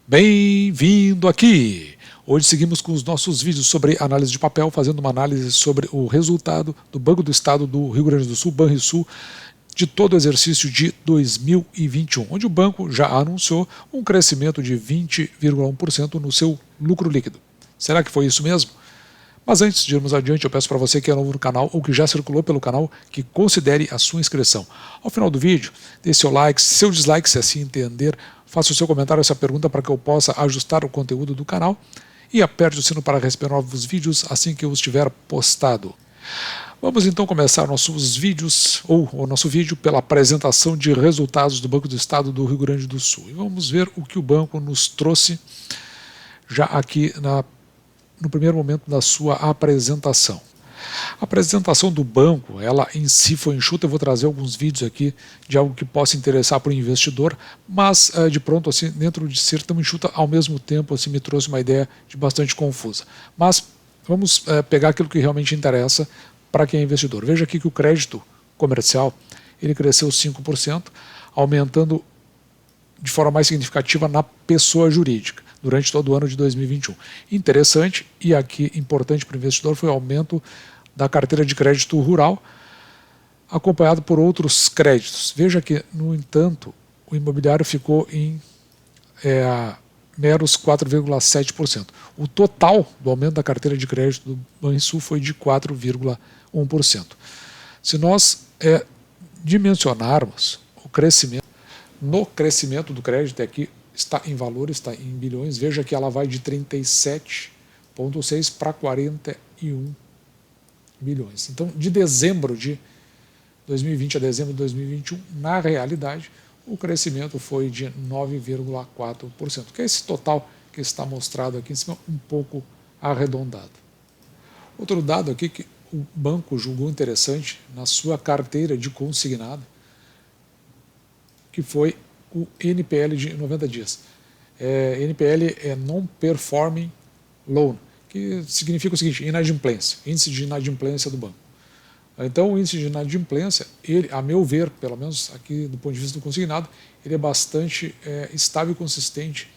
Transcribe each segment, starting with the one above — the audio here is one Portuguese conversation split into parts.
Bem-vindo aqui! Hoje seguimos com os nossos vídeos sobre análise de papel, fazendo uma análise sobre o resultado do Banco do Estado do Rio Grande do Sul, Banrisul, de todo o exercício de 2021, onde o banco já anunciou um crescimento de 20,1% no seu lucro líquido. Será que foi isso mesmo? Mas antes de irmos adiante, eu peço para você que é novo no canal ou que já circulou pelo canal, que considere a sua inscrição. Ao final do vídeo, dê seu like, seu dislike, se assim entender, faça o seu comentário, essa pergunta para que eu possa ajustar o conteúdo do canal e aperte o sino para receber novos vídeos assim que eu os tiver postado. Vamos então começar nossos vídeos, ou o nosso vídeo, pela apresentação de resultados do Banco do Estado do Rio Grande do Sul. E vamos ver o que o banco nos trouxe já aqui no primeiro momento da sua apresentação. A apresentação do banco, ela em si foi enxuta, eu vou trazer alguns vídeos aqui de algo que possa interessar para o investidor, mas de pronto, assim, dentro de ser tão enxuta, ao mesmo tempo, assim, me trouxe uma ideia de bastante confusa. Mas vamos pegar aquilo que realmente interessa para quem é investidor. Veja aqui que o crédito comercial, ele cresceu 5%, aumentando de forma mais significativa na pessoa jurídica durante todo o ano de 2021. Interessante e aqui importante para o investidor foi o aumento da carteira de crédito rural, acompanhado por outros créditos. Veja que, no entanto, o imobiliário ficou em meros 4,7%. O total do aumento da carteira de crédito do Banrisul foi de 4,1%. Se nós dimensionarmos o crescimento, no crescimento do crédito, aqui está em valores, está em bilhões, veja que ela vai de 37,6 para 41 bilhões. Então, de dezembro de 2020 a dezembro de 2021, na realidade, o crescimento foi de 9,4%, que é esse total que está mostrado aqui em cima, um pouco arredondado. Outro dado aqui que o banco julgou interessante na sua carteira de consignado, que foi o NPL de 90 dias. NPL é Non-Performing Loan, que significa o seguinte, inadimplência, índice de inadimplência do banco. Então, o índice de inadimplência, ele, a meu ver, pelo menos aqui do ponto de vista do consignado, ele é bastante estável e consistente,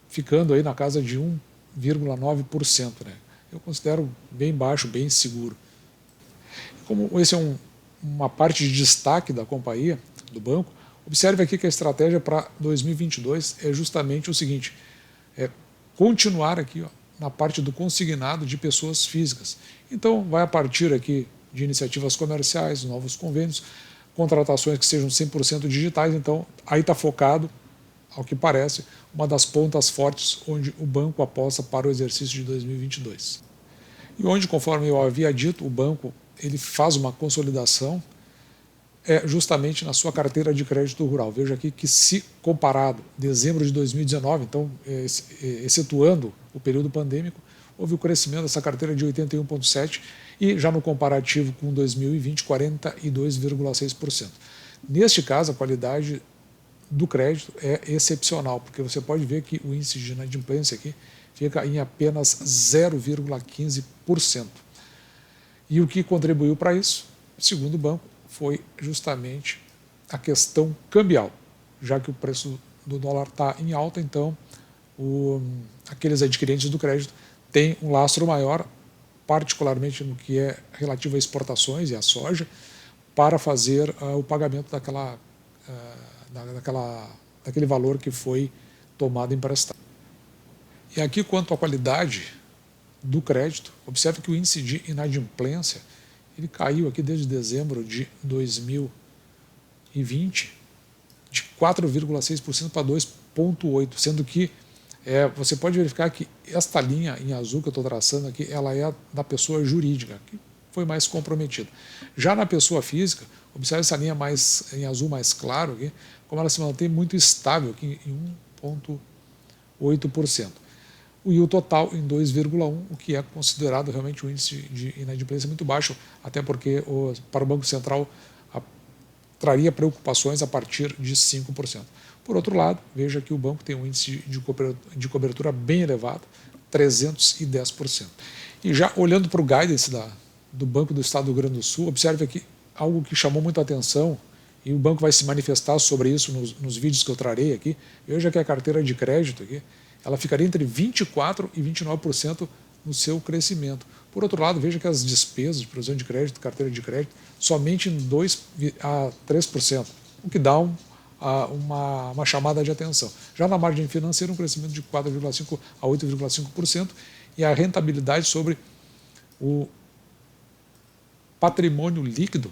ficando aí na casa de 1,9%. Né? Eu considero bem baixo, bem seguro. Como esse é uma parte de destaque da companhia, do banco, observe aqui que a estratégia para 2022 é justamente o seguinte, continuar aqui na parte do consignado de pessoas físicas. Então, vai a partir aqui de iniciativas comerciais, novos convênios, contratações que sejam 100% digitais, então aí está focado, ao que parece, uma das pontas fortes onde o banco aposta para o exercício de 2022. E onde, conforme eu havia dito, o banco ele faz uma consolidação justamente na sua carteira de crédito rural. Veja aqui que, se comparado dezembro de 2019, então excetuando o período pandêmico, houve o crescimento dessa carteira de 81,7% e já no comparativo com 2020, 42,6%. Neste caso, a qualidade do crédito é excepcional, porque você pode ver que o índice de inadimplência aqui fica em apenas 0,15%. E o que contribuiu para isso, segundo o banco, foi justamente a questão cambial, já que o preço do dólar está em alta, então aqueles adquirentes do crédito têm um lastro maior, particularmente no que é relativo a exportações e a soja, para fazer o pagamento daquele valor que foi tomado emprestado. E aqui, quanto à qualidade do crédito, observe que o índice de inadimplência ele caiu aqui desde dezembro de 2020 de 4,6% para 2,8%, sendo que você pode verificar que esta linha em azul que eu estou traçando aqui, ela é da pessoa jurídica, que foi mais comprometida. Já na pessoa física, observe essa linha em azul mais claro aqui, como ela se mantém muito estável aqui em 1,8%. E o total em 2,1%, o que é considerado realmente um índice de inadimplência muito baixo, até porque para o Banco Central traria preocupações a partir de 5%. Por outro lado, veja que o banco tem um índice de cobertura bem elevado, 310%. E já olhando para o guidance do Banco do Estado do Rio Grande do Sul, observe aqui algo que chamou muita atenção e o banco vai se manifestar sobre isso nos vídeos que eu trarei aqui. Veja que a carteira de crédito aqui, ela ficaria entre 24% e 29% no seu crescimento. Por outro lado, veja que as despesas de provisão de crédito, carteira de crédito, somente em 2% a 3%, o que dá uma chamada de atenção. Já na margem financeira, um crescimento de 4,5% a 8,5% e a rentabilidade sobre o patrimônio líquido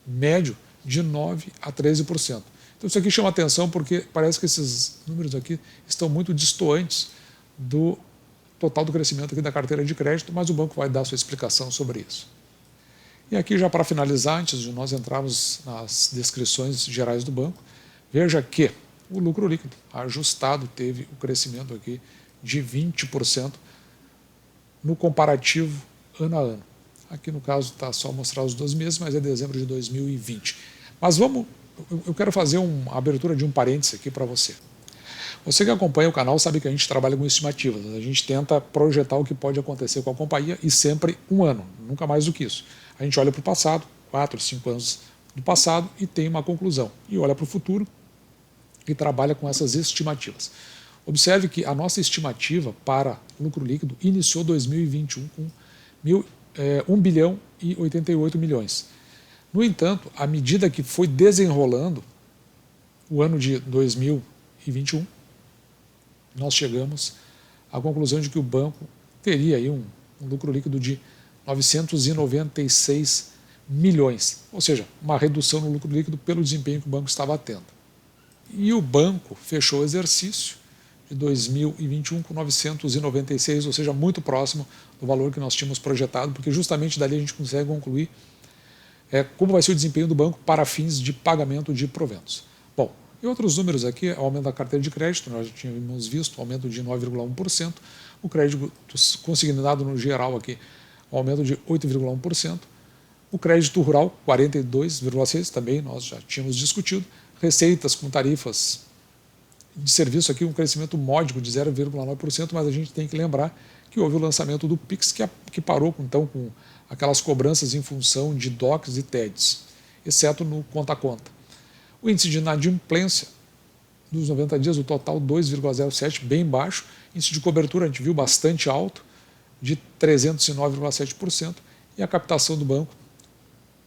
médio de 9% a 13%. Então isso aqui chama atenção porque parece que esses números aqui estão muito distantes do total do crescimento aqui da carteira de crédito, mas o banco vai dar sua explicação sobre isso. E aqui já para finalizar, antes de nós entrarmos nas descrições gerais do banco, veja que o lucro líquido ajustado teve o crescimento aqui de 20% no comparativo ano a ano. Aqui no caso está só mostrar os 12 meses, mas é dezembro de 2020. Mas eu quero fazer uma abertura de um parênteses aqui para você. Você que acompanha o canal sabe que a gente trabalha com estimativas. A gente tenta projetar o que pode acontecer com a companhia e sempre um ano, nunca mais do que isso. A gente olha para o passado, 4, 5 anos do passado e tem uma conclusão. E olha para o futuro e trabalha com essas estimativas. Observe que a nossa estimativa para lucro líquido iniciou 2021 com 1 bilhão e 88 milhões. No entanto, à medida que foi desenrolando o ano de 2021, nós chegamos à conclusão de que o banco teria aí um lucro líquido de 996 milhões, ou seja, uma redução no lucro líquido pelo desempenho que o banco estava tendo. E o banco fechou o exercício de 2021 com 996, ou seja, muito próximo do valor que nós tínhamos projetado, porque justamente dali a gente consegue concluir como vai ser o desempenho do banco para fins de pagamento de proventos. Bom, e outros números aqui, aumento da carteira de crédito, nós já tínhamos visto, aumento de 9,1%, o crédito consignado no geral aqui, aumento de 8,1%, o crédito rural 42,6%, também nós já tínhamos discutido, receitas com tarifas de serviço aqui, um crescimento módico de 0,9%, mas a gente tem que lembrar que houve o lançamento do Pix, que parou então com aquelas cobranças em função de DOCs e TEDs, exceto no conta a conta. O índice de inadimplência dos 90 dias, o total 2,07, bem baixo, índice de cobertura a gente viu bastante alto, de 309,7%, e a captação do banco,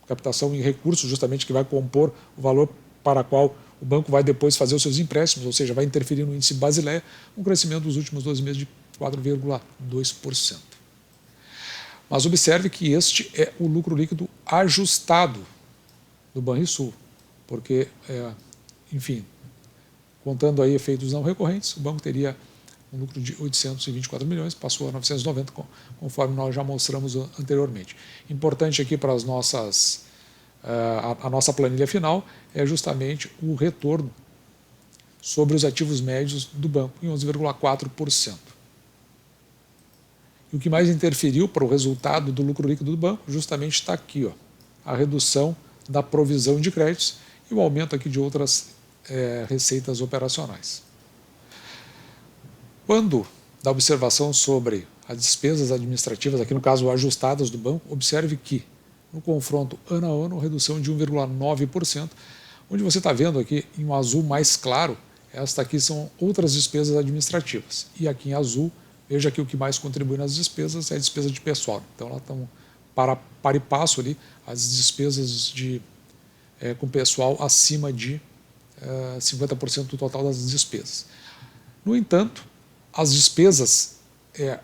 captação em recursos justamente que vai compor o valor para qual o banco vai depois fazer os seus empréstimos, ou seja, vai interferir no índice Basileia, um crescimento dos últimos 12 meses de 4,2%. Mas observe que este é o lucro líquido ajustado do Banrisul, porque, enfim, contando aí efeitos não recorrentes, o banco teria um lucro de 824 milhões, passou a 990, conforme nós já mostramos anteriormente. Importante aqui para as nossas a nossa planilha final é justamente o retorno sobre os ativos médios do banco, em 11,4%. E o que mais interferiu para o resultado do lucro líquido do banco justamente está aqui, ó, a redução da provisão de créditos e o aumento aqui de outras receitas operacionais. Quando da observação sobre as despesas administrativas, aqui no caso ajustadas do banco, observe que no confronto ano a ano, redução de 1,9%, onde você está vendo aqui em um azul mais claro, esta aqui são outras despesas administrativas. E aqui em azul, veja que o que mais contribui nas despesas é a despesa de pessoal. Então, elas estão para e passo ali, as despesas com pessoal acima de 50% do total das despesas. No entanto, as despesas,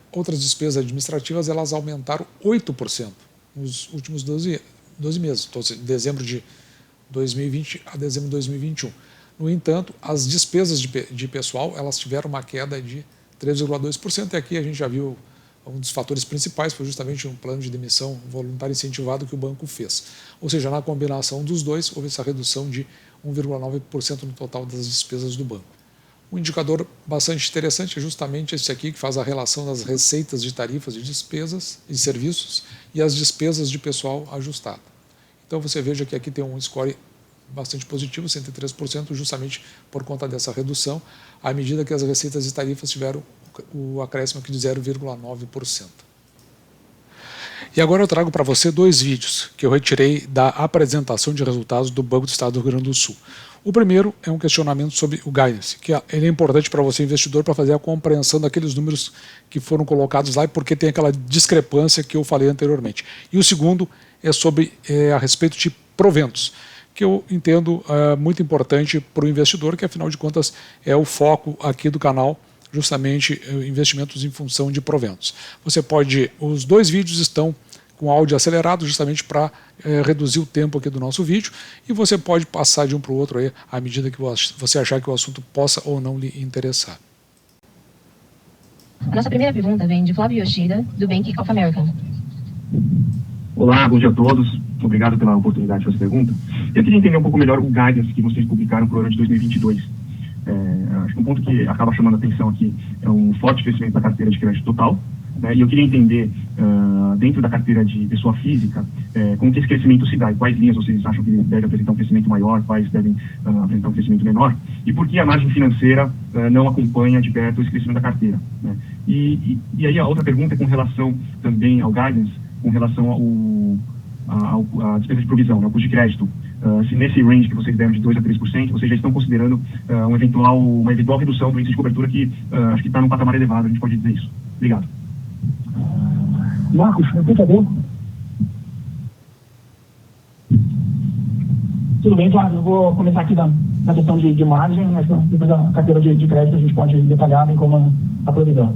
outras despesas administrativas, elas aumentaram 8%. Nos últimos 12 meses, então, dezembro de 2020 a dezembro de 2021. No entanto, as despesas de pessoal elas tiveram uma queda de 3,2%, e aqui a gente já viu um dos fatores principais, foi justamente um plano de demissão voluntária incentivado que o banco fez. Ou seja, na combinação dos dois, houve essa redução de 1,9% no total das despesas do banco. Um indicador bastante interessante é justamente esse aqui, que faz a relação das receitas de tarifas de despesas e serviços e as despesas de pessoal ajustado. Então você veja que aqui tem um score bastante positivo, 103%, justamente por conta dessa redução, à medida que as receitas de tarifas tiveram o acréscimo aqui de 0,9%. E agora eu trago para você dois vídeos que eu retirei da apresentação de resultados do Banco do Estado do Rio Grande do Sul. O primeiro é um questionamento sobre o guidance, que ele é importante para você, investidor, para fazer a compreensão daqueles números que foram colocados lá, porque tem aquela discrepância que eu falei anteriormente. E o segundo é sobre a respeito de proventos, que eu entendo muito importante para o investidor, que afinal de contas é o foco aqui do canal, justamente investimentos em função de proventos. Os dois vídeos estão com áudio acelerado, justamente para reduzir o tempo aqui do nosso vídeo, e você pode passar de um para o outro aí, à medida que você achar que o assunto possa ou não lhe interessar. A nossa primeira pergunta vem de Flávio Yoshida, do Bank of America. Olá, bom dia a todos. Obrigado pela oportunidade de fazer pergunta. Eu queria entender um pouco melhor o guidance que vocês publicaram para o ano de 2022. Acho que um ponto que acaba chamando a atenção aqui é um forte crescimento da carteira de crédito total. E eu queria entender, dentro da carteira de pessoa física, como que esse crescimento se dá e quais linhas vocês acham que deve apresentar um crescimento maior, quais devem apresentar um crescimento menor, e por que a margem financeira não acompanha de perto esse crescimento da carteira. E aí a outra pergunta é com relação também ao guidance, com relação à despesa de provisão, ao custo de crédito. Se nesse range que vocês deram de 2% a 3%, vocês já estão considerando uma eventual redução do índice de cobertura que acho que está num patamar elevado, a gente pode dizer isso. Obrigado. Marcos, por favor. Tudo bem, Flávio. Eu vou começar aqui na questão de margem, mas depois da carteira de crédito a gente pode detalhar bem como a provisão.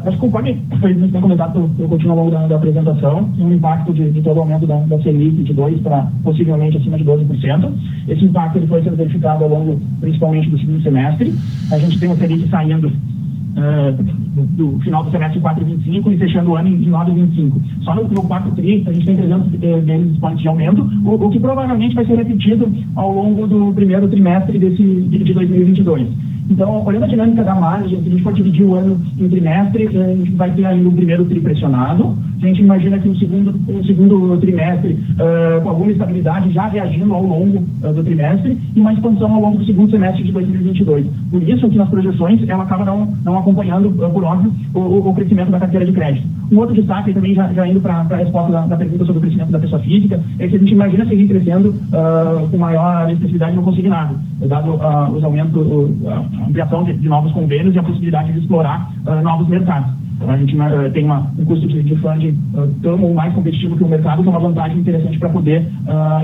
Acho que conforme foi bem comentado, eu continuo ao longo da apresentação, um impacto de todo o aumento da Selic de 2% para possivelmente acima de 12%. Esse impacto ele foi sendo verificado ao longo, principalmente, do segundo semestre. A gente tem a Selic saindo do final do semestre 4,25 e fechando o ano em 9,25. Só no quarto tri a gente tem 300 basis points de aumento, o que provavelmente vai ser repetido ao longo do primeiro trimestre de 2022. Então, olhando a dinâmica da margem, se a gente for dividir o ano em trimestre, a gente vai ter ainda o primeiro tri pressionado. A gente imagina que no segundo trimestre, com alguma estabilidade, já reagindo ao longo do trimestre, e uma expansão ao longo do segundo semestre de 2022. Por isso que nas projeções ela acaba não acompanhando, por óbvio, o crescimento da carteira de crédito. Um outro destaque, também já indo para a resposta da pergunta sobre o crescimento da pessoa física, é que a gente imagina seguir crescendo com maior expressividade no consignado, dado os aumentos, a ampliação de novos convênios e a possibilidade de explorar novos mercados. A gente tem um custo de funding tão mais competitivo que o mercado, que é uma vantagem interessante para poder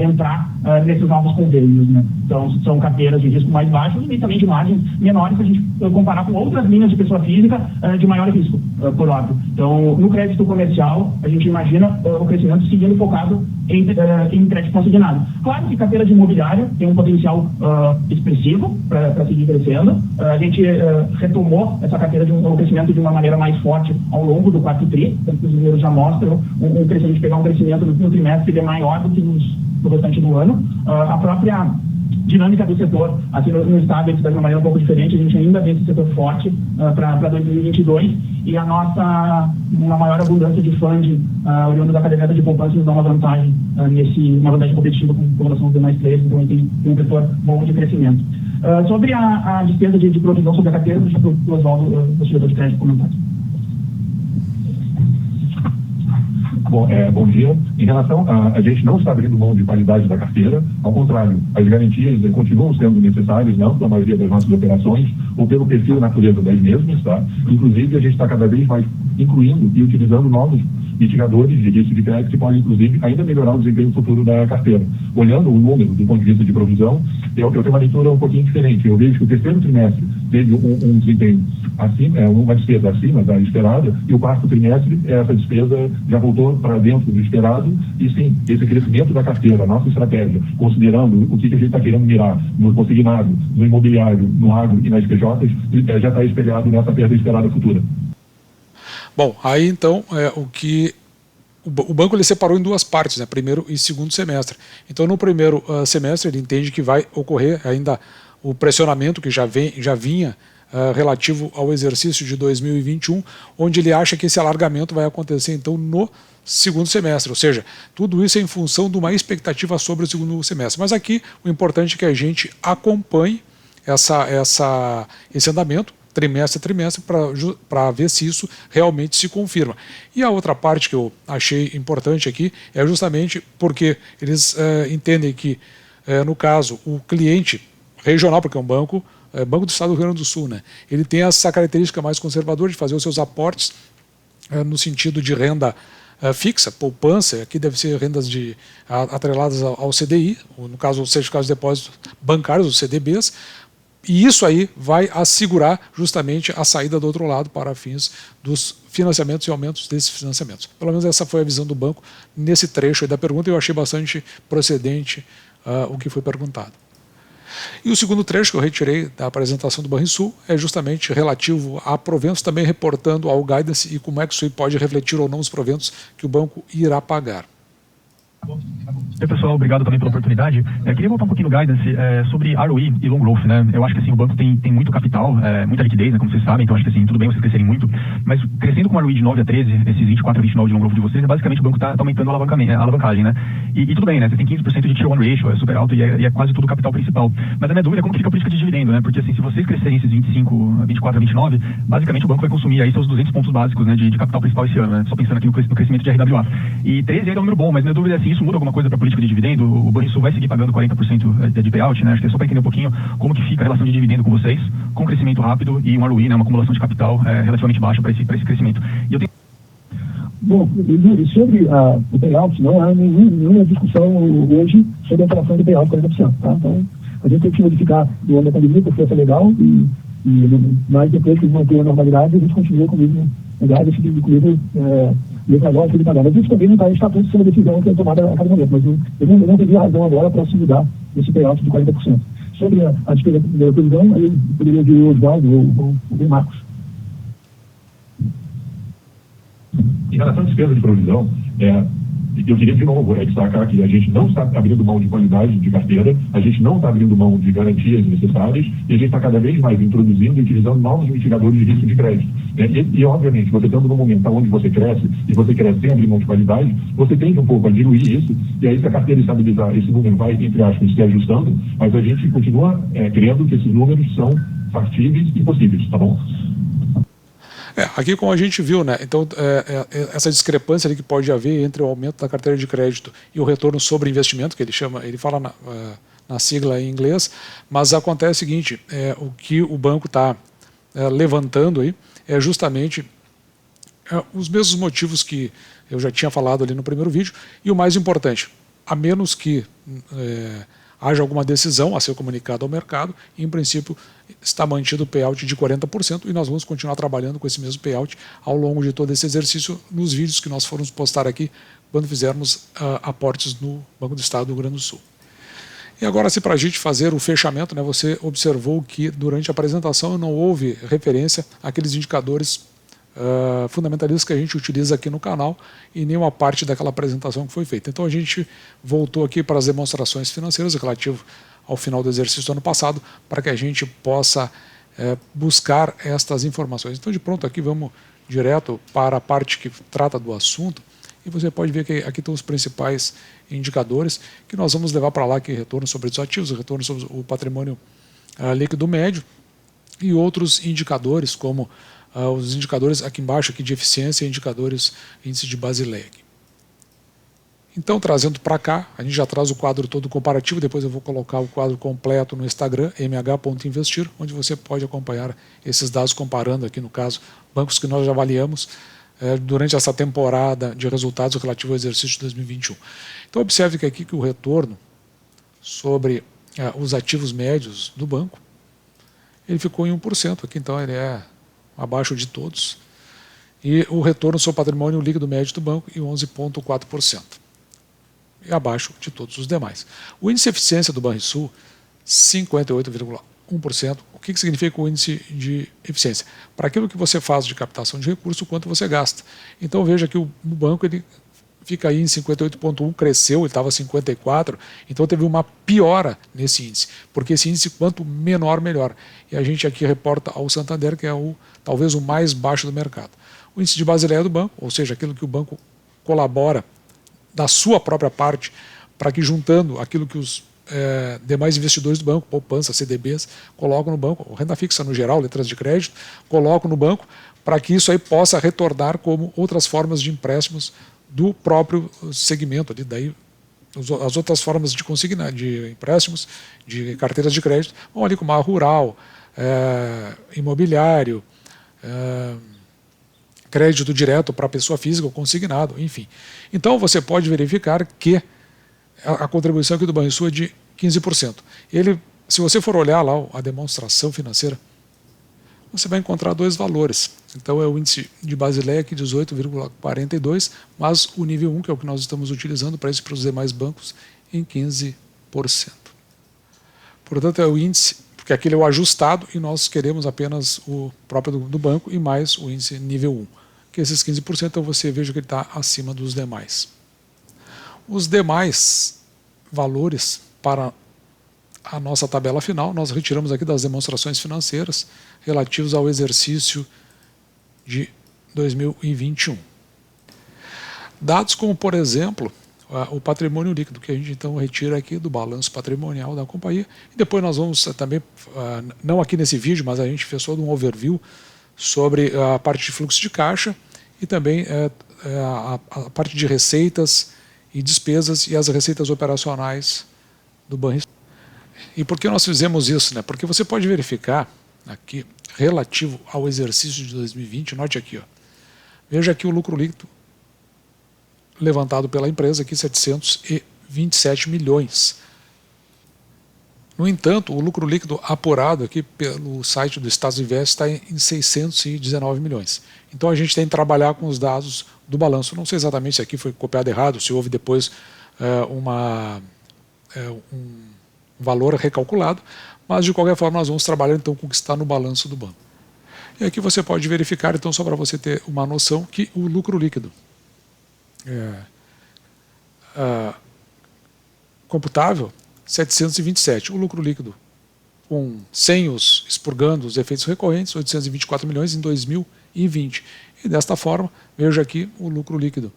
entrar nesses novos convênios. Então, são carteiras de risco mais baixos e também de margens menores se a gente comparar com outras linhas de pessoa física de maior risco, por óbvio. Então, no crédito comercial, a gente imagina o crescimento seguindo focado em crédito consignado. Claro que carteira de imobiliário tem um potencial expressivo para seguir crescendo. A gente retomou essa carteira de um crescimento de uma maneira mais forte ao longo do quarto tri, tanto que os números já mostram pegar um crescimento no trimestre que é maior do que no restante do ano. A própria dinâmica do setor, assim, no estado, está de uma maneira um pouco diferente. A gente ainda vê esse setor forte para 2022 e uma maior abundância de funding oriundo da caderneta de poupança nos dá uma vantagem uma vantagem competitiva com relação aos demais players, então tem um setor bom de crescimento. Sobre a despesa de provisão sobre a carteira, deixa para o Oswaldo, o diretor de crédito, comentar. Bom dia. Em relação a gente não está abrindo mão de qualidade da carteira, ao contrário, as garantias continuam sendo necessárias na ampla maioria das nossas operações, ou pelo perfil e natureza das mesmas, tá? Inclusive, a gente está cada vez mais incluindo e utilizando novos mitigadores de risco de crédito que podem, inclusive, ainda melhorar o desempenho futuro da carteira. Olhando o número do ponto de vista de provisão, eu tenho uma leitura um pouquinho diferente. Eu vejo que o terceiro trimestre teve um desempenho acima, uma despesa acima da esperada, e o quarto trimestre, essa despesa já voltou para dentro do esperado, e sim, esse crescimento da carteira, a nossa estratégia, considerando o que a gente está querendo mirar no consignado, no imobiliário, no agro e nas PJs, já está espelhado nessa perda esperada futura. Bom, aí então o banco ele separou em duas partes, né, primeiro e segundo semestre. Então no primeiro semestre ele entende que vai ocorrer ainda o pressionamento que já vinha relativo ao exercício de 2021, onde ele acha que esse alargamento vai acontecer então no segundo semestre, ou seja, tudo isso é em função de uma expectativa sobre o segundo semestre. Mas aqui o importante é que a gente acompanhe esse andamento, trimestre a trimestre, para ver se isso realmente se confirma. E a outra parte que eu achei importante aqui é justamente porque eles entendem que, no caso, o cliente regional, porque é um banco do Estado do Rio Grande do Sul, né, ele tem essa característica mais conservadora de fazer os seus aportes no sentido de renda fixa, poupança, aqui deve ser rendas atreladas ao CDI, no caso, os certificados de depósitos bancários, os CDBs, e isso aí vai assegurar justamente a saída do outro lado para fins dos financiamentos e aumentos desses financiamentos. Pelo menos essa foi a visão do banco nesse trecho aí da pergunta, e eu achei bastante procedente o que foi perguntado. E o segundo trecho que eu retirei da apresentação do Banrisul é justamente relativo a proventos, também reportando ao guidance e como é que isso aí pode refletir ou não os proventos que o banco irá pagar. E aí, pessoal, obrigado também pela oportunidade. Queria voltar um pouquinho no guidance sobre ROE e long growth, né? Eu acho que assim, o banco tem muito capital, muita liquidez, né, como vocês sabem, então acho que assim, tudo bem vocês crescerem muito, mas crescendo com uma ROE de 9 a 13, esses 24 a 29 de long growth de vocês, basicamente o banco está aumentando a alavancagem, né? E tudo bem, né? Você tem 15% de Tier 1 ratio, é super alto e é quase tudo o capital principal. Mas a minha dúvida é como fica a política de dividendo, né? Porque assim, se vocês crescerem esses 24 a 29, basicamente o banco vai consumir aí seus 200 pontos básicos, né, de capital principal esse ano, né? Só pensando aqui no crescimento de RWA. E 13 ainda é um número bom, mas minha dúvida é assim, isso muda alguma coisa para a política de dividendo? O Banrisul vai seguir pagando 40% de payout, né? Acho que é só para entender um pouquinho como que fica a relação de dividendo com vocês, com crescimento rápido e um ROE, né, uma acumulação de capital relativamente baixa para esse crescimento. E eu tenho... Bom, e sobre o payout, não há nenhuma discussão hoje sobre a alteração do payout 40%. Tá? Então, a gente tem que modificar do ano da pandemia por força legal, mas depois que manter a normalidade, a gente continua com o mesmo lugar, esse tipo de coisa, mesmo agora, que ele pagar. Mas isso também não está tudo sendo decisão que é tomada a cada momento. Mas eu não teria razão agora para se mudar esse payout de 40%. Sobre a despesa da previsão, aí eu poderia ouvir o Oswaldo ou o Marcos. Em relação à despesa de provisão, eu queria de novo destacar que a gente não está abrindo mão de qualidade de carteira, a gente não está abrindo mão de garantias necessárias e a gente está cada vez mais introduzindo e utilizando novos mitigadores de risco de crédito. E obviamente, você estando no momento onde você cresce, e você cresce sem abrir mão de qualidade, você tende um pouco a diluir isso, e aí se a carteira estabilizar, esse número vai, entre aspas, se ajustando, mas a gente continua crendo que esses números são factíveis e possíveis, tá bom? Aqui como a gente viu, né, então essa discrepância ali que pode haver entre o aumento da carteira de crédito e o retorno sobre investimento, que ele fala na sigla em inglês, mas acontece o seguinte, o que o banco está levantando aí é justamente os mesmos motivos que eu já tinha falado ali no primeiro vídeo, e o mais importante, a menos que haja alguma decisão a ser comunicada ao mercado, em princípio está mantido o payout de 40% e nós vamos continuar trabalhando com esse mesmo payout ao longo de todo esse exercício nos vídeos que nós formos postar aqui quando fizermos aportes no Banco do Estado do Rio Grande do Sul. E agora, se para a gente fazer o fechamento, né, você observou que durante a apresentação não houve referência àqueles indicadores fundamentalistas que a gente utiliza aqui no canal e nenhuma parte daquela apresentação que foi feita. Então a gente voltou aqui para as demonstrações financeiras relativo ao final do exercício do ano passado para que a gente possa buscar estas informações. Então de pronto aqui vamos direto para a parte que trata do assunto e você pode ver que aqui estão os principais indicadores que nós vamos levar para lá, que é retorno sobre os ativos, retorno sobre o patrimônio líquido médio e outros indicadores como os indicadores aqui embaixo aqui de eficiência e indicadores índice de Basileia. Então, trazendo para cá, a gente já traz o quadro todo comparativo, depois eu vou colocar o quadro completo no Instagram, mh.investir, onde você pode acompanhar esses dados comparando aqui, no caso, bancos que nós já avaliamos durante essa temporada de resultados relativo ao exercício de 2021. Então, observe que aqui que o retorno sobre os ativos médios do banco, ele ficou em 1% aqui, então ele é abaixo de todos, e o retorno sobre o patrimônio líquido médio do banco em 11,4%, e abaixo de todos os demais. O índice de eficiência do Banrisul, 58,1%. O que significa o índice de eficiência? Para aquilo que você faz de captação de recurso, quanto você gasta. Então veja que o banco ele fica aí em 58,1, cresceu, ele estava 54, então teve uma piora nesse índice, porque esse índice quanto menor, melhor. E a gente aqui reporta ao Santander, que é talvez o mais baixo do mercado. O índice de Basileia do banco, ou seja, aquilo que o banco colabora da sua própria parte, para que juntando aquilo que os demais investidores do banco, poupança, CDBs, colocam no banco, renda fixa no geral, letras de crédito, colocam no banco para que isso aí possa retornar como outras formas de empréstimos do próprio segmento ali, daí as outras formas de consignar, de empréstimos, de carteiras de crédito, vão ali como a rural, imobiliário, crédito direto para a pessoa física ou consignado, enfim. Então você pode verificar que a contribuição aqui do Banrisul é de 15%. Se você for olhar lá a demonstração financeira, você vai encontrar dois valores. Então é o índice de Basileia aqui 18,42, mas o nível 1, que é o que nós estamos utilizando para isso para os demais bancos, em 15%. Portanto, é o índice, porque aquele é o ajustado e nós queremos apenas o próprio do banco e mais o índice nível 1. Que esses 15%, então você veja que ele está acima dos demais. Os demais valores para a nossa tabela final, nós retiramos aqui das demonstrações financeiras relativos ao exercício de 2021. Dados como, por exemplo, o patrimônio líquido, que a gente então retira aqui do balanço patrimonial da companhia, e depois nós vamos também, não aqui nesse vídeo, mas a gente fez todo um overview sobre a parte de fluxo de caixa e também a parte de receitas e despesas e as receitas operacionais do Banrisul. E por que nós fizemos isso? Né? Porque você pode verificar aqui, relativo ao exercício de 2020, note aqui, ó, veja aqui o lucro líquido levantado pela empresa, aqui 727 milhões. No entanto, o lucro líquido apurado aqui pelo site do Status Invest está em 619 milhões. Então a gente tem que trabalhar com os dados do balanço. Não sei exatamente se aqui foi copiado errado, se houve depois um valor recalculado, mas de qualquer forma nós vamos trabalhar então com o que está no balanço do banco. E aqui você pode verificar, então, só para você ter uma noção, que o lucro líquido computável 727, o lucro líquido sem expurgando os efeitos recorrentes, 824 milhões em 2020. E desta forma, veja aqui o lucro líquido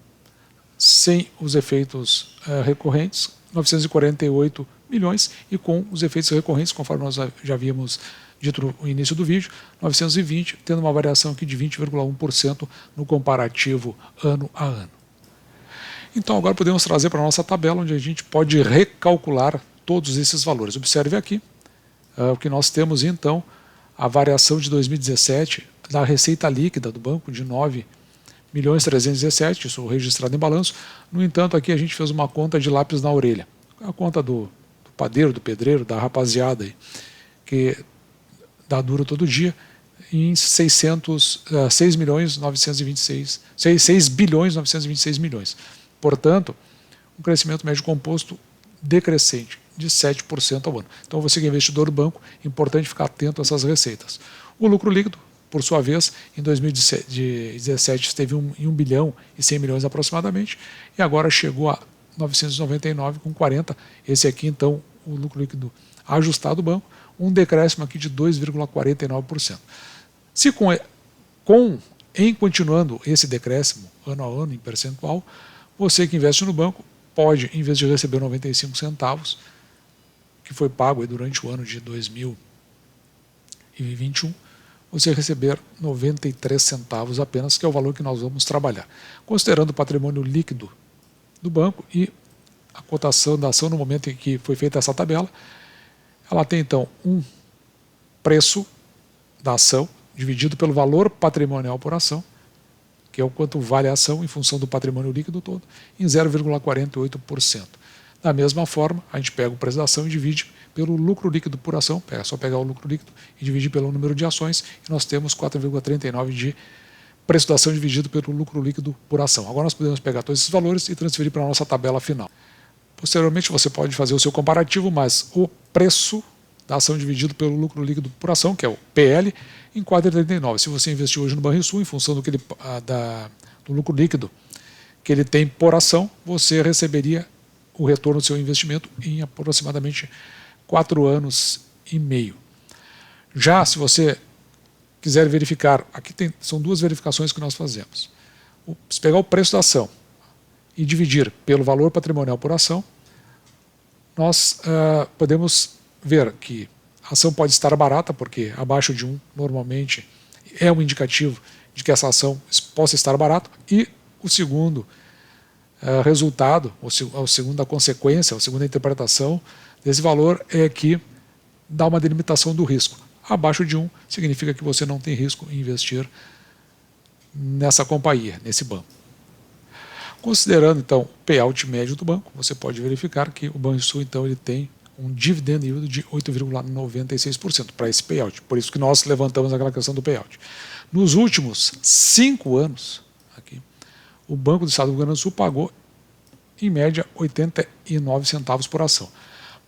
sem os efeitos recorrentes, 948 milhões, e com os efeitos recorrentes, conforme nós já havíamos dito no início do vídeo, 920, tendo uma variação aqui de 20,1% no comparativo ano a ano. Então agora podemos trazer para a nossa tabela, onde a gente pode recalcular todos esses valores. Observe aqui o que nós temos então, a variação de 2017 da receita líquida do banco de 9.317, isso registrado em balanço. No entanto, aqui a gente fez uma conta de lápis na orelha, a conta do padeiro, do pedreiro, da rapaziada aí, que dá duro todo dia, em 6 bilhões 926 milhões. Portanto, um crescimento médio composto decrescente de 7% ao ano. Então, você que é investidor do banco, é importante ficar atento a essas receitas. O lucro líquido, por sua vez, em 2017 esteve em 1 bilhão e 100 milhões aproximadamente, e agora chegou a 999,40. Esse aqui, então, o lucro líquido ajustado do banco, um decréscimo aqui de 2,49%. Se continuando esse decréscimo ano a ano em percentual, você que investe no banco pode, em vez de receber 95 centavos, que foi pago durante o ano de 2021, você receber 93 centavos apenas, que é o valor que nós vamos trabalhar. Considerando o patrimônio líquido do banco e a cotação da ação no momento em que foi feita essa tabela, ela tem então um preço da ação dividido pelo valor patrimonial por ação, que é o quanto vale a ação em função do patrimônio líquido todo, em 0,48%. Da mesma forma, a gente pega o preço da ação e divide pelo lucro líquido por ação, é só pegar o lucro líquido e dividir pelo número de ações, e nós temos 4,39 de preço da ação dividido pelo lucro líquido por ação. Agora nós podemos pegar todos esses valores e transferir para a nossa tabela final. Posteriormente você pode fazer o seu comparativo, mas o preço da ação dividido pelo lucro líquido por ação, que é o PL, em 4,39. Se você investiu hoje no Banrisul, em função do lucro líquido que ele tem por ação, você receberia o retorno do seu investimento em aproximadamente 4 anos e meio. Já se você quiser verificar, aqui são duas verificações que nós fazemos. Se pegar o preço da ação e dividir pelo valor patrimonial por ação, nós podemos ver que a ação pode estar barata, porque abaixo de 1 normalmente é um indicativo de que essa ação possa estar barata, e o segundo resultado, ou segunda consequência, ou segunda interpretação desse valor é que dá uma delimitação do risco. Abaixo de 1 significa que você não tem risco em investir nessa companhia, nesse banco. Considerando então o payout médio do banco, você pode verificar que o Banrisul então ele tem um dividend yield de 8,96% para esse payout. Por isso que nós levantamos aquela questão do payout. Nos últimos 5 anos, aqui, o Banco do Estado do Rio Grande do Sul pagou em média 89 centavos por ação.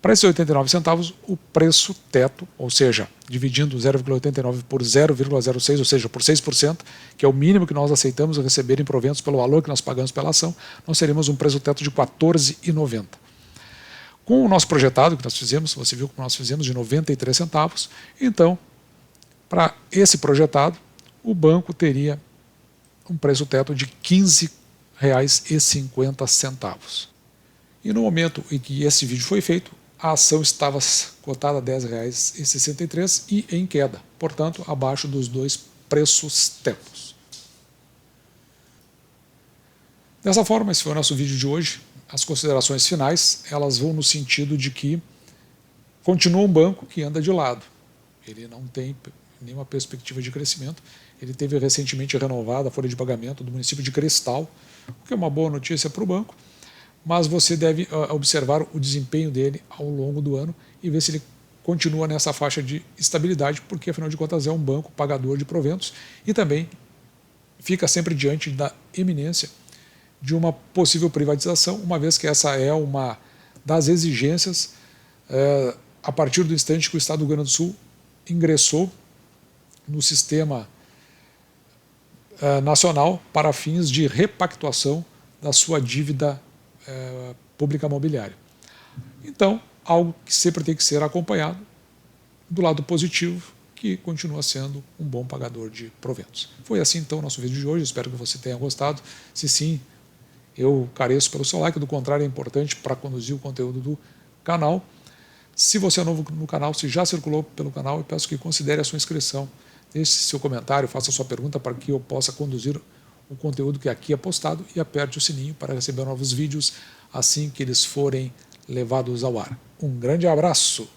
Para esses 89 centavos, o preço teto, ou seja, dividindo 0,89 por 0,06, ou seja, por 6%, que é o mínimo que nós aceitamos receber em proventos pelo valor que nós pagamos pela ação, nós teríamos um preço teto de R$ 14,90. Com o nosso projetado que nós fizemos, você viu que nós fizemos de 93 centavos, então, para esse projetado, o banco teria um preço teto de R$ 15,50. E no momento em que esse vídeo foi feito, a ação estava cotada a R$ 10,63 e em queda, portanto, abaixo dos dois preços tetos. Dessa forma, esse foi o nosso vídeo de hoje. As considerações finais, elas vão no sentido de que continua um banco que anda de lado. Ele não tem nenhuma perspectiva de crescimento. Ele teve recentemente renovada a folha de pagamento do município de Cristal, o que é uma boa notícia para o banco, mas você deve observar o desempenho dele ao longo do ano e ver se ele continua nessa faixa de estabilidade, porque afinal de contas é um banco pagador de proventos e também fica sempre diante da iminência de uma possível privatização, uma vez que essa é uma das exigências a partir do instante que o Estado do Rio Grande do Sul ingressou no sistema nacional para fins de repactuação da sua dívida pública mobiliária. Então, algo que sempre tem que ser acompanhado do lado positivo, que continua sendo um bom pagador de proventos. Foi assim então o nosso vídeo de hoje, espero que você tenha gostado. Se sim, eu careço pelo seu like, do contrário é importante para conduzir o conteúdo do canal. Se você é novo no canal, se já circulou pelo canal, eu peço que considere a sua inscrição, deixe seu comentário, faça sua pergunta para que eu possa conduzir o conteúdo que aqui é postado e aperte o sininho para receber novos vídeos assim que eles forem levados ao ar. Um grande abraço!